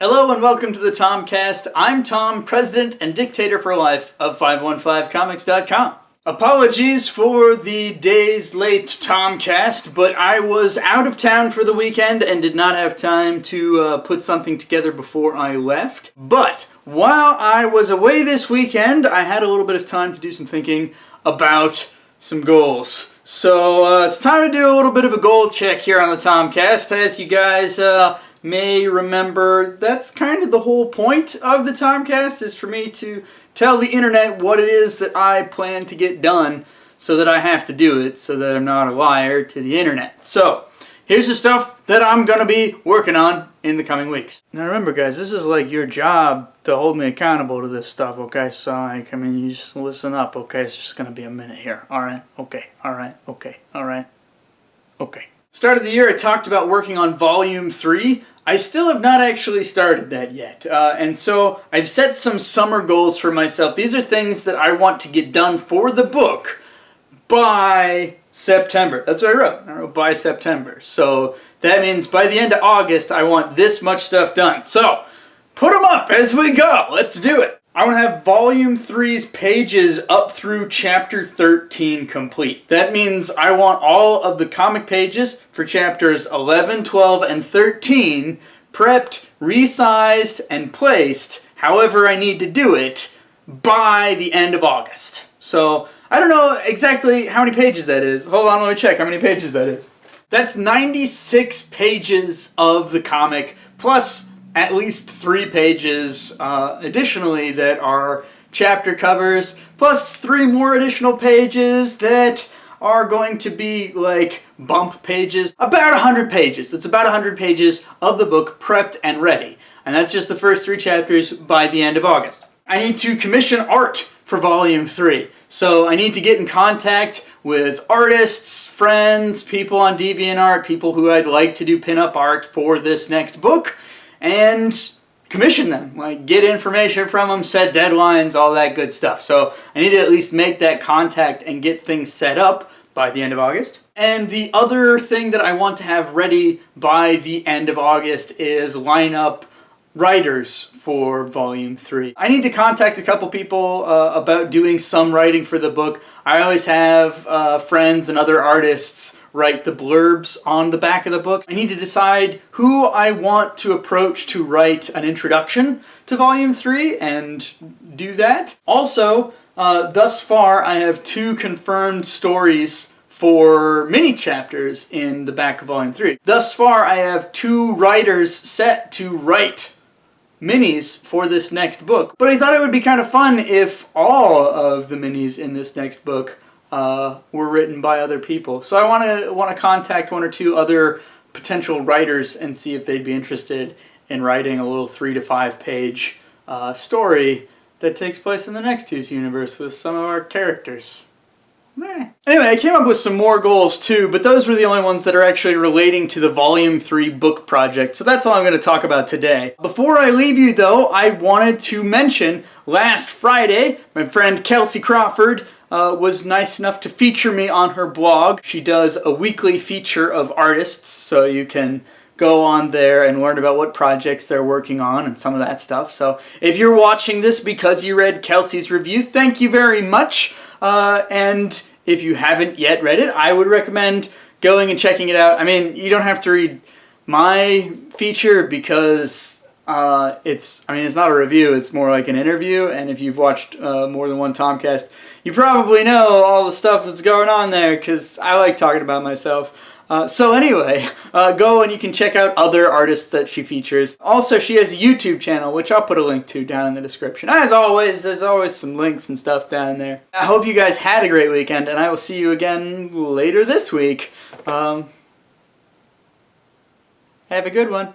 Hello and welcome to the Tomcast. I'm Tom, president and dictator for life of 515comics.com. Apologies for the days late Tomcast, but I was out of town for the weekend and did not have time to put something together before I left. But while I was away this weekend, I had a little bit of time to do some thinking about some goals. So it's time to do a little bit of a goal check here on the Tomcast. As you guys may remember, that's kind of the whole point of the Tomcast, is for me to tell the internet what it is that I plan to get done so that I have to do it, so that I'm not a liar to the internet. So here's the stuff that I'm going to be working on in the coming weeks. Now remember guys, this is like your job to hold me accountable to this stuff, okay? So like, you just listen up, okay? It's just going to be a minute here. Alright, okay, alright, okay, alright, okay. Start of the year I talked about working on Volume 3. I still have not actually started that yet. And so I've set some summer goals for myself. These are things that I want to get done for the book by September. That's what I wrote. I wrote by September. So that means by the end of August I want this much stuff done. So put them up as we go. Let's do it. I want to have Volume 3's pages up through Chapter 13 complete. That means I want all of the comic pages for Chapters 11, 12, and 13 prepped, resized, and placed however I need to do it by the end of August. So I don't know exactly how many pages that is. Hold on, let me check how many pages that is. That's 96 pages of the comic, plus at least 3 pages additionally that are chapter covers, plus 3 more additional pages that are going to be like bump pages. About 100 pages. It's about 100 pages of the book prepped and ready. And that's just the first 3 chapters by the end of August. I need to commission art for Volume 3. So I need to get in contact with artists, friends, people on DeviantArt, people who I'd like to do pinup art for this next book, and commission them, like get information from them, set deadlines, all that good stuff. So I need to at least make that contact and get things set up by the end of August. And the other thing that I want to have ready by the end of August is line up writers for Volume 3. I need to contact a couple people about doing some writing for the book. I always have friends and other artists write the blurbs on the back of the book. I need to decide who I want to approach to write an introduction to Volume 3 and do that. Also, thus far I have 2 confirmed stories for mini chapters in the back of Volume 3. Thus far I have 2 writers set to write minis for this next book. But I thought it would be kind of fun if all of the minis in this next book were written by other people. So I want to contact 1 or 2 other potential writers and see if they'd be interested in writing a little 3 to 5 page story that takes place in the Next2's universe with some of our characters. Anyway, I came up with some more goals too, but those were the only ones that are actually relating to the Volume 3 book project, so that's all I'm going to talk about today. Before I leave you though, I wanted to mention last Friday, my friend Kelsey Crawford was nice enough to feature me on her blog. She does a weekly feature of artists, so you can go on there and learn about what projects they're working on and some of that stuff. So if you're watching this because you read Kelsey's review, thank you very much. And if you haven't yet read it, I would recommend going and checking it out. I mean, you don't have to read my feature because it's not a review, it's more like an interview, and if you've watched more than one Tomcast, you probably know all the stuff that's going on there, because I like talking about myself. So anyway, go and you can check out other artists that she features. Also, she has a YouTube channel, which I'll put a link to down in the description. As always, there's always some links and stuff down there. I hope you guys had a great weekend, and I will see you again later this week. Have a good one.